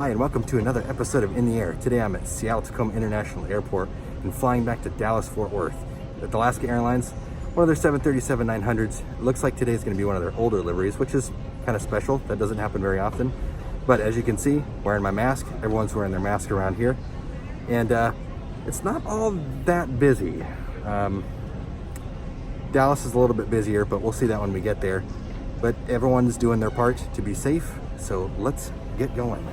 Hi, and welcome to another episode of In the Air. Today I'm at Seattle-Tacoma International Airport and flying back to Dallas-Fort Worth with Alaska Airlines, one of their 737-900s. It looks like today's going to be one of their older liveries, which is kind of special. That doesn't happen very often. But as you can see, wearing my mask. Everyone's wearing their mask around here. And it's not all that busy. Dallas is a little bit busier, but we'll see that when we get there. But everyone's doing their part to be safe, so let's get going.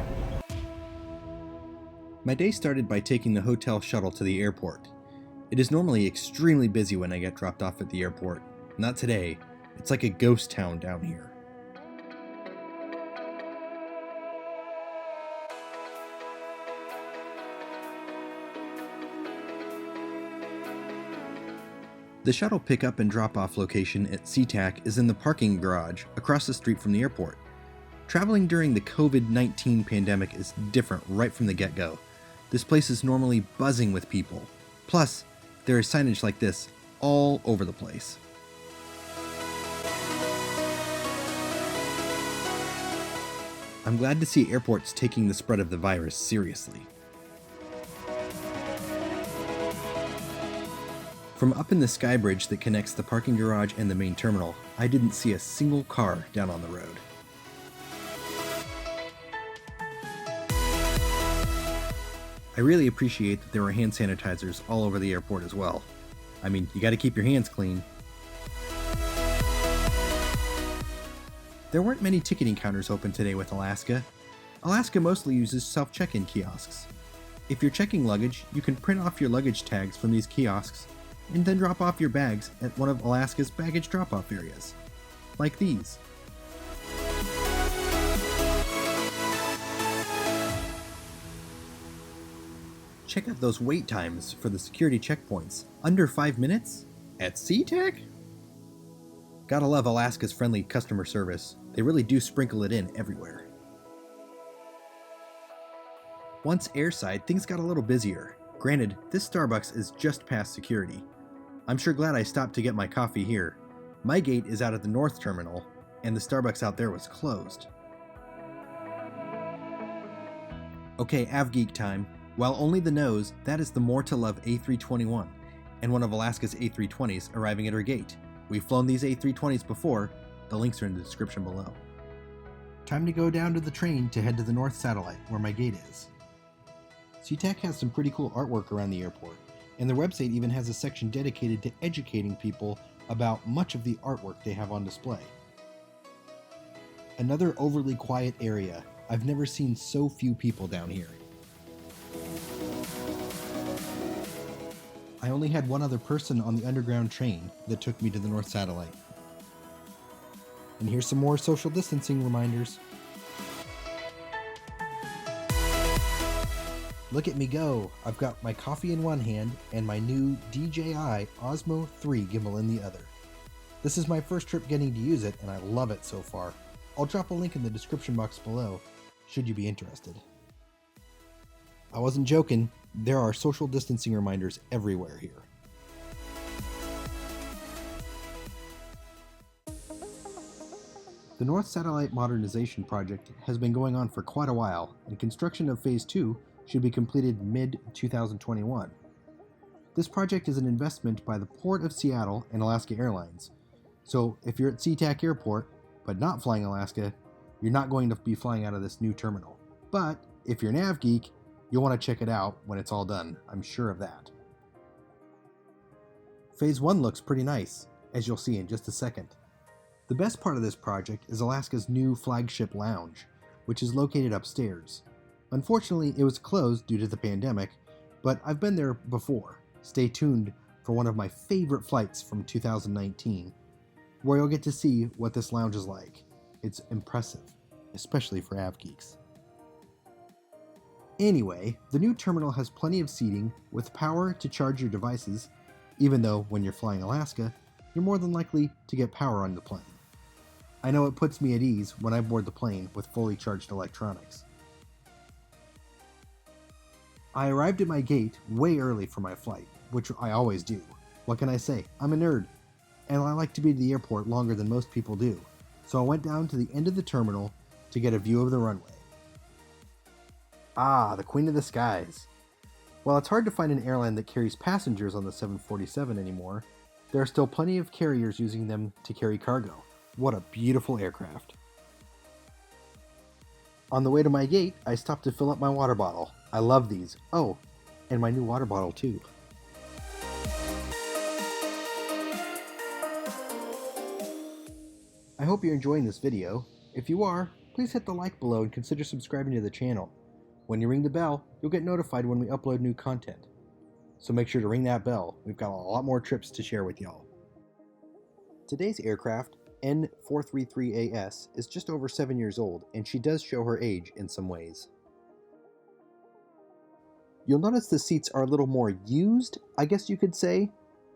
My day started by taking the hotel shuttle to the airport. It is normally extremely busy when I get dropped off at the airport. Not today. It's like a ghost town down here. The shuttle pickup and drop-off location at SeaTac is in the parking garage across the street from the airport. Traveling during the COVID-19 pandemic is different right from the get-go. This place is normally buzzing with people. Plus, there is signage like this all over the place. I'm glad to see airports taking the spread of the virus seriously. From up in the sky bridge that connects the parking garage and the main terminal, I didn't see a single car down on the road. I really appreciate that there were hand sanitizers all over the airport as well. I mean, you gotta keep your hands clean. There weren't many ticketing counters open today with Alaska. Alaska mostly uses self-check-in kiosks. If you're checking luggage, you can print off your luggage tags from these kiosks and then drop off your bags at one of Alaska's baggage drop-off areas, like these. Check out those wait times for the security checkpoints. Under 5 minutes? At SeaTac? Gotta love Alaska's friendly customer service. They really do sprinkle it in everywhere. Once airside, things got a little busier. Granted, this Starbucks is just past security. I'm sure glad I stopped to get my coffee here. My gate is out at the North Terminal, and the Starbucks out there was closed. Okay, AvGeek time. While only the nose, that is the more to love A321, and one of Alaska's A320s arriving at her gate. We've flown these A320s before. The links are in the description below. Time to go down to the train to head to the North Satellite, where my gate is. SeaTac has some pretty cool artwork around the airport, and their website even has a section dedicated to educating people about much of the artwork they have on display. Another overly quiet area. I've never seen so few people down here. I only had one other person on the underground train that took me to the North Satellite. And here's some more social distancing reminders. Look at me go! I've got my coffee in one hand and my new DJI Osmo 3 gimbal in the other. This is my first trip getting to use it and I love it so far. I'll drop a link in the description box below, should you be interested. I wasn't joking, there are social distancing reminders everywhere here. The North Satellite Modernization Project has been going on for quite a while, and construction of Phase 2 should be completed mid-2021. This project is an investment by the Port of Seattle and Alaska Airlines, so if you're at SeaTac Airport, but not flying Alaska, you're not going to be flying out of this new terminal. But if you're an AvGeek, you'll want to check it out when it's all done, I'm sure of that. Phase 1 looks pretty nice, as you'll see in just a second. The best part of this project is Alaska's new flagship lounge, which is located upstairs. Unfortunately, it was closed due to the pandemic, but I've been there before. Stay tuned for one of my favorite flights from 2019, where you'll get to see what this lounge is like. It's impressive, especially for AvGeeks. Anyway, the new terminal has plenty of seating with power to charge your devices, even though when you're flying Alaska, you're more than likely to get power on the plane. I know it puts me at ease when I board the plane with fully charged electronics. I arrived at my gate way early for my flight, which I always do. What can I say? I'm a nerd, and I like to be at the airport longer than most people do, so I went down to the end of the terminal to get a view of the runway. Ah, the Queen of the Skies. While it's hard to find an airline that carries passengers on the 747 anymore, there are still plenty of carriers using them to carry cargo. What a beautiful aircraft. On the way to my gate, I stopped to fill up my water bottle. I love these. Oh, and my new water bottle too. I hope you're enjoying this video. If you are, please hit the like below and consider subscribing to the channel. When you ring the bell, you'll get notified when we upload new content. So make sure to ring that bell. We've got a lot more trips to share with y'all. Today's aircraft, N433AS, is just over 7 years old, and she does show her age in some ways. You'll notice the seats are a little more used, I guess you could say.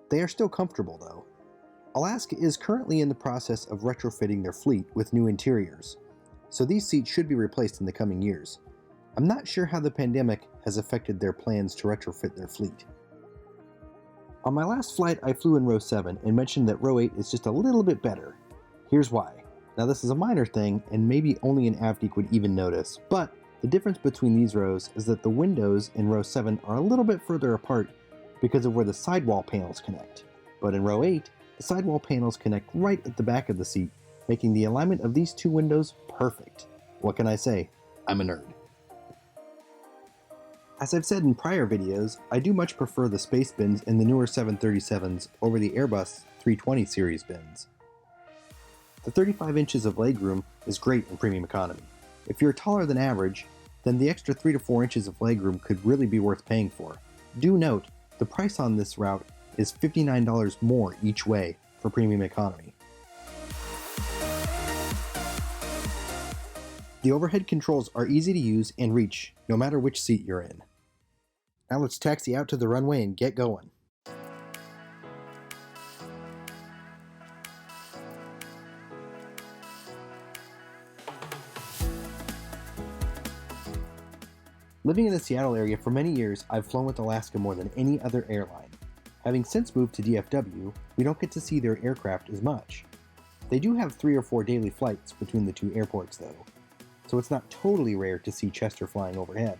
They are still comfortable though. Alaska is currently in the process of retrofitting their fleet with new interiors, so these seats should be replaced in the coming years. I'm not sure how the pandemic has affected their plans to retrofit their fleet. On my last flight, I flew in row 7 and mentioned that row 8 is just a little bit better. Here's why. Now this is a minor thing, and maybe only an avgeek would even notice, but the difference between these rows is that the windows in row 7 are a little bit further apart because of where the sidewall panels connect. But in row 8, the sidewall panels connect right at the back of the seat, making the alignment of these two windows perfect. What can I say? I'm a nerd. As I've said in prior videos, I do much prefer the space bins in the newer 737s over the Airbus 320 series bins. The 35 inches of legroom is great in premium economy. If you're taller than average, then the extra 3 to 4 inches of legroom could really be worth paying for. Do note, the price on this route is $59 more each way for premium economy. The overhead controls are easy to use and reach, no matter which seat you're in. Now let's taxi out to the runway and get going. Living in the Seattle area for many years, I've flown with Alaska more than any other airline. Having since moved to DFW, we don't get to see their aircraft as much. They do have 3 or 4 daily flights between the two airports though, so it's not totally rare to see Chester flying overhead.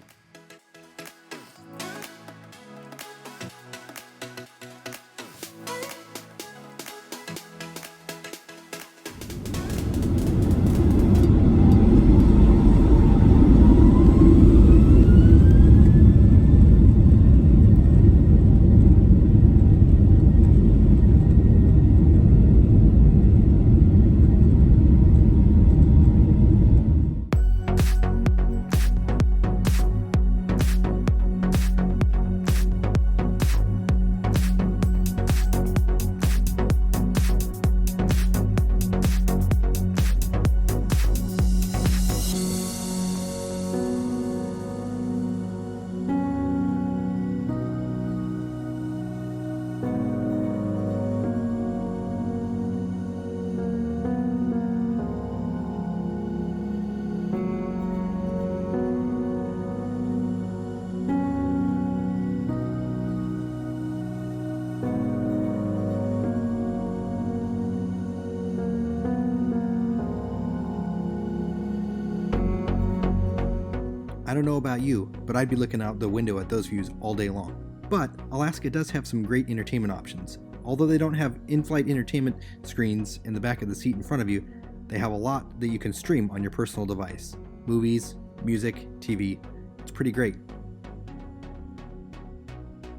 I don't know about you, but I'd be looking out the window at those views all day long. But Alaska does have some great entertainment options. Although they don't have in-flight entertainment screens in the back of the seat in front of you, they have a lot that you can stream on your personal device. Movies, music, TV. It's pretty great.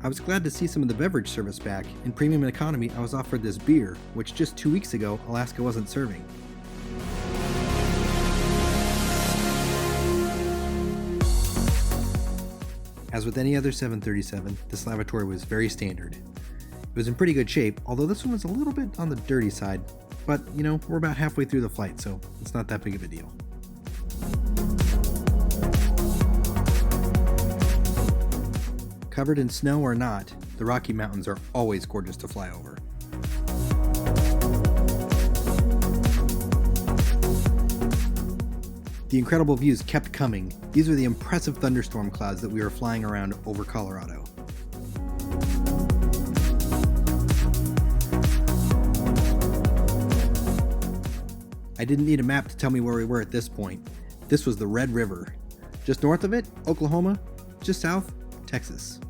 I was glad to see some of the beverage service back. In premium economy, I was offered this beer, which just 2 weeks ago, Alaska wasn't serving. As with any other 737, this lavatory was very standard. It was in pretty good shape, although this one was a little bit on the dirty side, but you know, we're about halfway through the flight, so it's not that big of a deal. Covered in snow or not, the Rocky Mountains are always gorgeous to fly over. The incredible views kept coming. These are the impressive thunderstorm clouds that we were flying around over Colorado. I didn't need a map to tell me where we were at this point. This was the Red River. Just north of it, Oklahoma. Just south, Texas.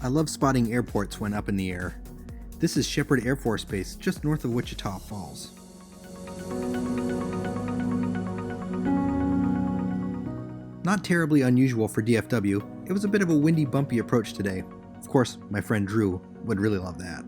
I love spotting airports when up in the air. This is Shepherd Air Force Base, just north of Wichita Falls. Not terribly unusual for DFW, it was a bit of a windy, bumpy approach today. Of course, my friend Drew would really love that.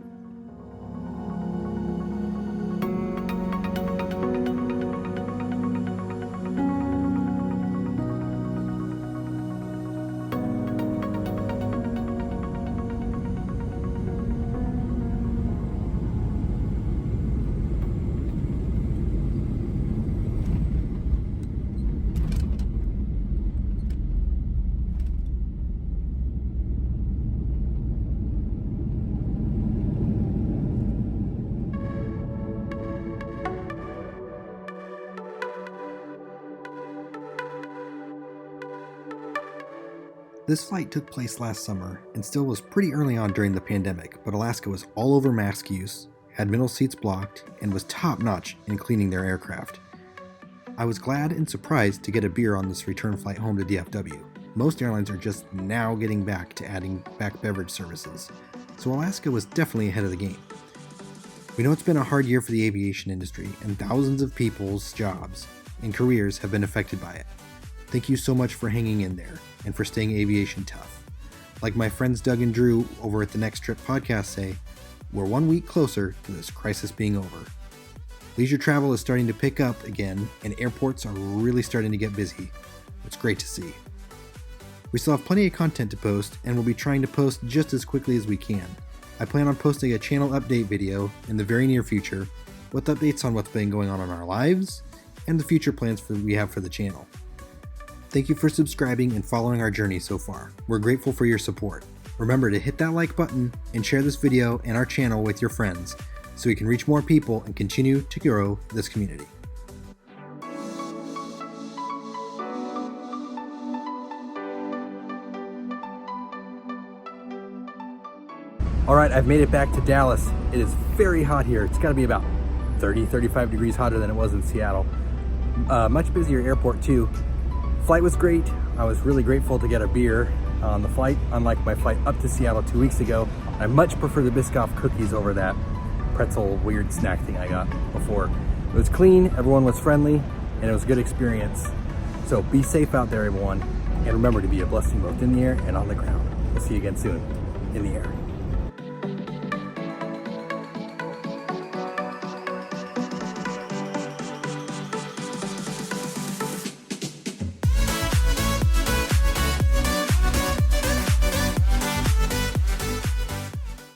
This flight took place last summer and still was pretty early on during the pandemic, but Alaska was all over mask use, had middle seats blocked, and was top-notch in cleaning their aircraft. I was glad and surprised to get a beer on this return flight home to DFW. Most airlines are just now getting back to adding back beverage services, so Alaska was definitely ahead of the game. We know it's been a hard year for the aviation industry, and thousands of people's jobs and careers have been affected by it. Thank you so much for hanging in there and for staying aviation tough. Like my friends Doug and Drew over at the Next Trip podcast say, we're 1 week closer to this crisis being over. Leisure travel is starting to pick up again, and airports are really starting to get busy. It's great to see. We still have plenty of content to post, and we'll be trying to post just as quickly as we can. I plan on posting a channel update video in the very near future with updates on what's been going on in our lives and the future plans we have for the channel. Thank you for subscribing and following our journey so far. We're grateful for your support. Remember to hit that like button and share this video and our channel with your friends so we can reach more people and continue to grow this community. All right, I've made it back to Dallas. It is very hot here. It's got to be about 35 degrees hotter than it was in Seattle. Much busier airport too. Flight was great. I was really grateful to get a beer on the flight, unlike my flight up to Seattle 2 weeks ago. I much prefer the Biscoff cookies over that pretzel weird snack thing I got before. It was clean, everyone was friendly, and it was a good experience. So be safe out there, everyone, and remember to be a blessing both in the air and on the ground. We'll see you again soon in the air.